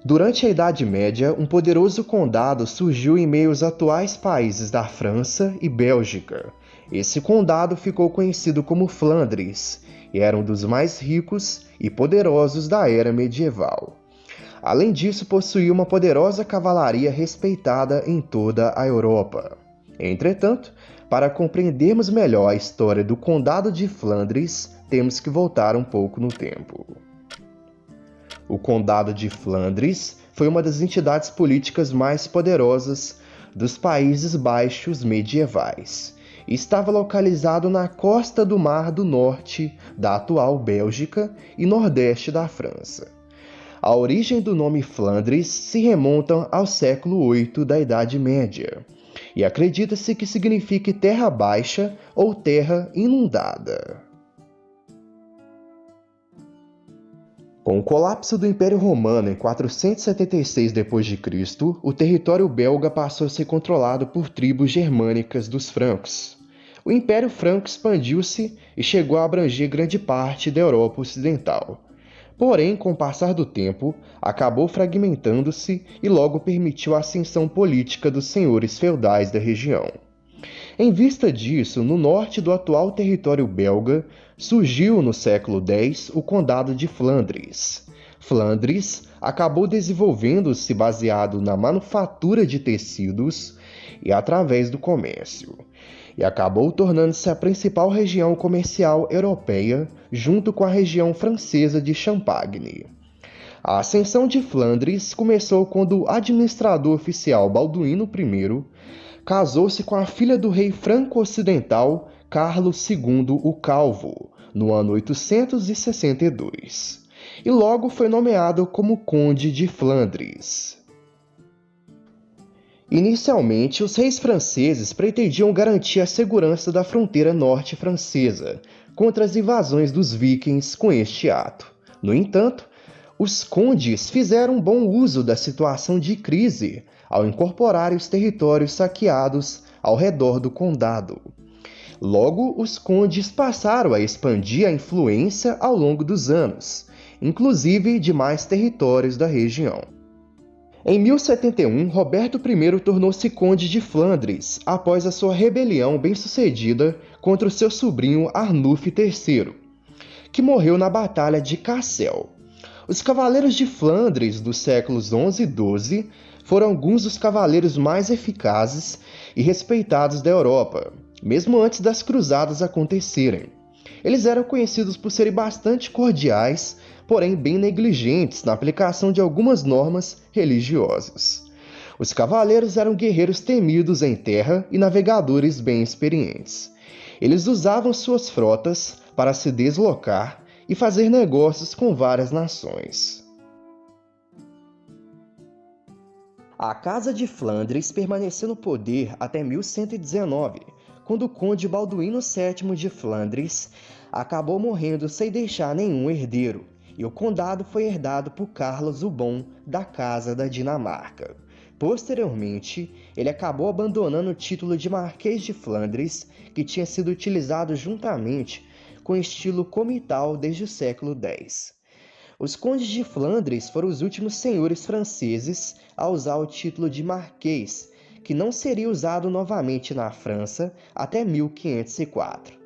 Durante a Idade Média, um poderoso condado surgiu em meio aos atuais países da França e Bélgica. Esse condado ficou conhecido como Flandres e era um dos mais ricos e poderosos da era medieval. Além disso, possuía uma poderosa cavalaria respeitada em toda a Europa. Entretanto, para compreendermos melhor a história do Condado de Flandres, temos que voltar um pouco no tempo. O Condado de Flandres foi uma das entidades políticas mais poderosas dos Países Baixos medievais e estava localizado na costa do Mar do Norte da atual Bélgica e nordeste da França. A origem do nome Flandres se remonta ao século VIII da Idade Média e acredita-se que signifique terra baixa ou terra inundada. Com o colapso do Império Romano em 476 d.C., o território belga passou a ser controlado por tribos germânicas dos francos. O Império Franco expandiu-se e chegou a abranger grande parte da Europa Ocidental. Porém, com o passar do tempo, acabou fragmentando-se e logo permitiu a ascensão política dos senhores feudais da região. Em vista disso, no norte do atual território belga, surgiu no século X o Condado de Flandres. Flandres acabou desenvolvendo-se baseado na manufatura de tecidos e através do comércio, e acabou tornando-se a principal região comercial europeia, junto com a região francesa de Champagne. A ascensão de Flandres começou quando o administrador oficial Balduíno I casou-se com a filha do rei franco-ocidental Carlos II o Calvo, no ano 862, e logo foi nomeado como Conde de Flandres. Inicialmente, os reis franceses pretendiam garantir a segurança da fronteira norte francesa contra as invasões dos vikings com este ato. No entanto, os condes fizeram bom uso da situação de crise ao incorporar os territórios saqueados ao redor do condado. Logo, os condes passaram a expandir a influência ao longo dos anos, inclusive de mais territórios da região. Em 1071, Roberto I tornou-se conde de Flandres após a sua rebelião bem-sucedida contra o seu sobrinho Arnulf III, que morreu na Batalha de Cassel. Os cavaleiros de Flandres dos séculos XI e XII foram alguns dos cavaleiros mais eficazes e respeitados da Europa, mesmo antes das cruzadas acontecerem. Eles eram conhecidos por serem bastante cordiais, porém bem negligentes na aplicação de algumas normas religiosas. Os cavaleiros eram guerreiros temidos em terra e navegadores bem experientes. Eles usavam suas frotas para se deslocar e fazer negócios com várias nações. A Casa de Flandres permaneceu no poder até 1119, quando o conde Balduíno VII de Flandres acabou morrendo sem deixar nenhum herdeiro, e o condado foi herdado por Carlos o Bom da Casa da Dinamarca. Posteriormente, ele acabou abandonando o título de Marquês de Flandres, que tinha sido utilizado juntamente com o estilo comital desde o século X. Os condes de Flandres foram os últimos senhores franceses a usar o título de Marquês, que não seria usado novamente na França até 1504.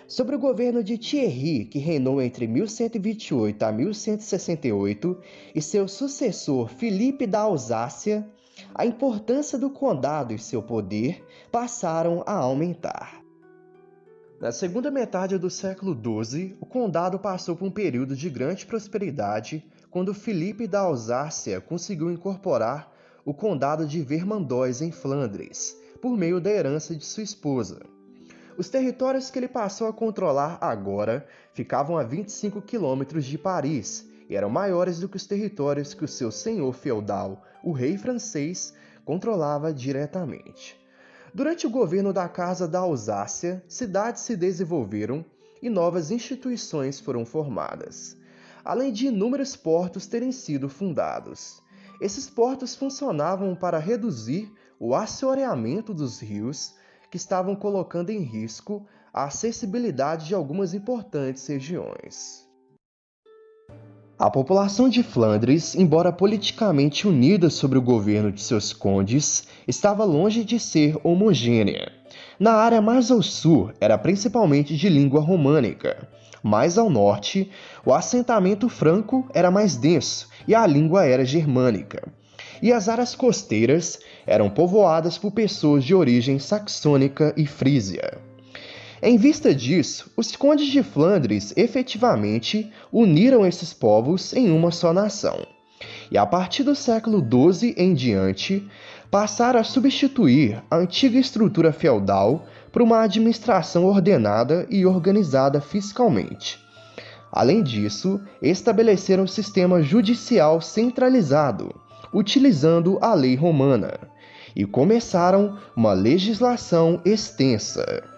Sob o governo de Thierry, que reinou entre 1128 a 1168, e seu sucessor Filipe da Alsácia, a importância do condado e seu poder passaram a aumentar. Na segunda metade do século XII, o condado passou por um período de grande prosperidade quando Filipe da Alsácia conseguiu incorporar o condado de Vermandois em Flandres, por meio da herança de sua esposa. Os territórios que ele passou a controlar agora ficavam a 25 quilômetros de Paris e eram maiores do que os territórios que o seu senhor feudal, o rei francês, controlava diretamente. Durante o governo da Casa da Alsácia, cidades se desenvolveram e novas instituições foram formadas. além de inúmeros portos terem sido fundados. Esses portos funcionavam para reduzir o assoreamento dos rios, que estavam colocando em risco a acessibilidade de algumas importantes regiões. A população de Flandres, embora politicamente unida sob o governo de seus condes, estava longe de ser homogênea. Na área mais ao sul, era principalmente de língua românica. Mais ao norte, o assentamento franco era mais denso e a língua era germânica. E as áreas costeiras eram povoadas por pessoas de origem saxônica e frísia. Em vista disso, os condes de Flandres efetivamente uniram esses povos em uma só nação. E a partir do século XII em diante, passaram a substituir a antiga estrutura feudal por uma administração ordenada e organizada fiscalmente. Além disso, estabeleceram um sistema judicial centralizado, utilizando a lei romana, e começaram uma legislação extensa.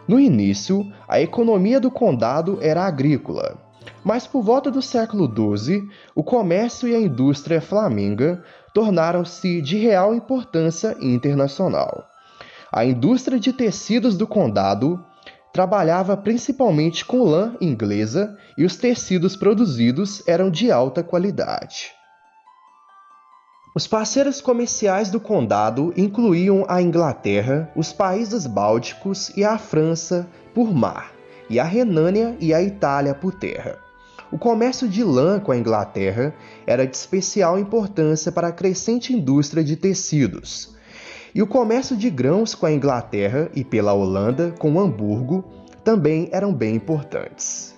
No início, a economia do condado era agrícola, mas por volta do século XII, o comércio e a indústria flamenga tornaram-se de real importância internacional. A indústria de tecidos do condado trabalhava principalmente com lã inglesa e os tecidos produzidos eram de alta qualidade. Os parceiros comerciais do condado incluíam a Inglaterra, os países bálticos e a França por mar, e a Renânia e a Itália por terra. O comércio de lã com a Inglaterra era de especial importância para a crescente indústria de tecidos. E o comércio de grãos com a Inglaterra e pela Holanda com Hamburgo também eram bem importantes.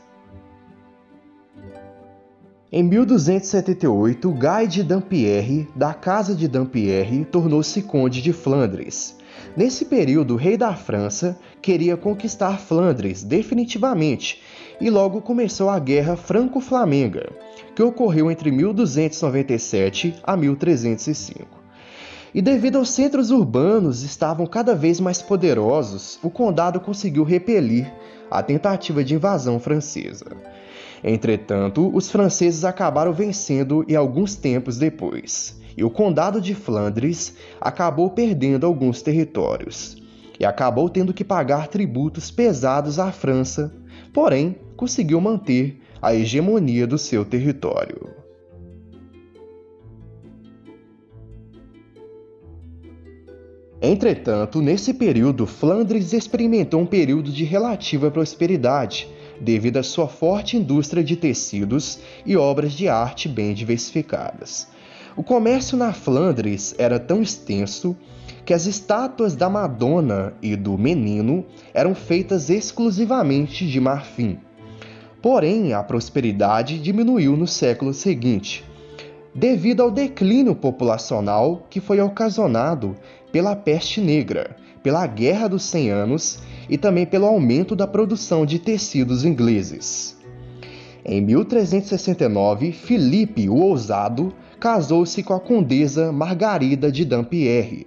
Em 1278, Guy de Dampierre, da Casa de Dampierre, tornou-se conde de Flandres. Nesse período, o rei da França queria conquistar Flandres definitivamente e logo começou a Guerra Franco-Flamenga, que ocorreu entre 1297 a 1305. E devido aos centros urbanos estavam cada vez mais poderosos, o condado conseguiu repelir a tentativa de invasão francesa. Entretanto, os franceses acabaram vencendo em alguns tempos depois, e o Condado de Flandres acabou perdendo alguns territórios, e acabou tendo que pagar tributos pesados à França, porém conseguiu manter a hegemonia do seu território. Entretanto, nesse período, Flandres experimentou um período de relativa prosperidade, devido à sua forte indústria de tecidos e obras de arte bem diversificadas. O comércio na Flandres era tão extenso que as estátuas da Madonna e do Menino eram feitas exclusivamente de marfim. Porém, a prosperidade diminuiu no século seguinte, devido ao declínio populacional que foi ocasionado pela peste negra, pela Guerra dos 100 Anos e também pelo aumento da produção de tecidos ingleses. Em 1369, Filipe o Ousado casou-se com a condesa Margarida de Dampierre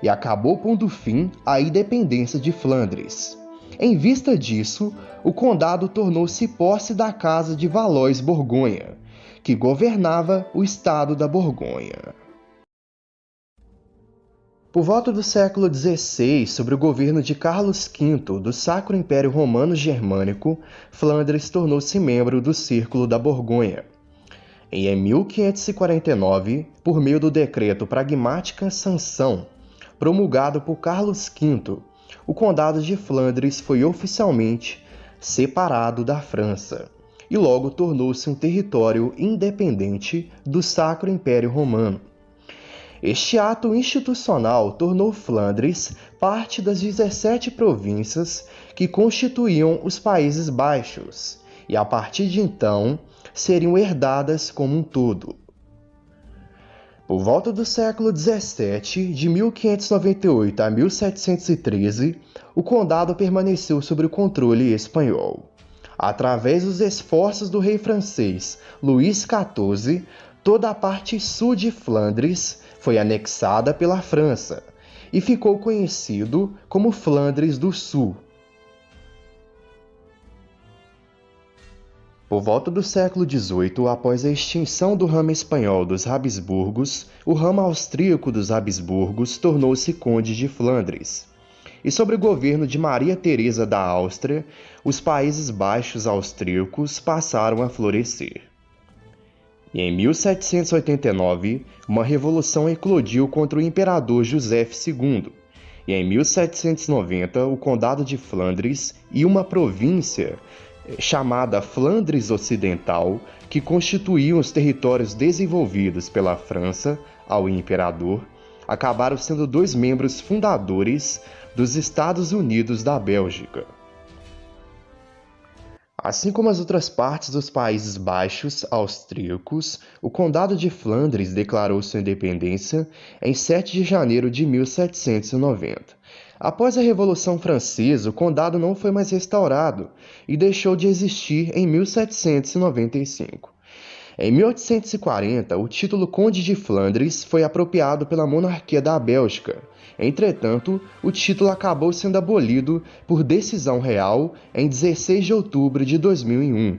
e acabou pondo fim à independência de Flandres. Em vista disso, o condado tornou-se posse da Casa de Valois-Borgonha, que governava o estado da Borgonha. Por volta do século XVI, sob o governo de Carlos V do Sacro Império Romano Germânico, Flandres tornou-se membro do Círculo da Borgonha. E em 1549, por meio do decreto Pragmática Sanção, promulgado por Carlos V, o Condado de Flandres foi oficialmente separado da França e logo tornou-se um território independente do Sacro Império Romano. Este ato institucional tornou Flandres parte das 17 províncias que constituíam os Países Baixos, e a partir de então seriam herdadas como um todo. Por volta do século XVII, de 1598 a 1713, o condado permaneceu sob o controle espanhol. Através dos esforços do rei francês Luís XIV, toda a parte sul de Flandres foi anexada pela França e ficou conhecido como Flandres do Sul. Por volta do século XVIII, após a extinção do ramo espanhol dos Habsburgos, o ramo austríaco dos Habsburgos tornou-se conde de Flandres. E sob o governo de Maria Teresa da Áustria, os Países Baixos austríacos passaram a florescer. E em 1789, uma revolução eclodiu contra o imperador José II. E em 1790, o Condado de Flandres e uma província chamada Flandres Ocidental, que constituíam os territórios desenvolvidos pela França ao imperador, acabaram sendo dois membros fundadores dos Estados Unidos da Bélgica. Assim como as outras partes dos Países Baixos austríacos, o Condado de Flandres declarou sua independência em 7 de janeiro de 1790. Após a Revolução Francesa, o condado não foi mais restaurado e deixou de existir em 1795. Em 1840, o título Conde de Flandres foi apropriado pela monarquia da Bélgica. Entretanto, o título acabou sendo abolido por decisão real em 16 de outubro de 2001.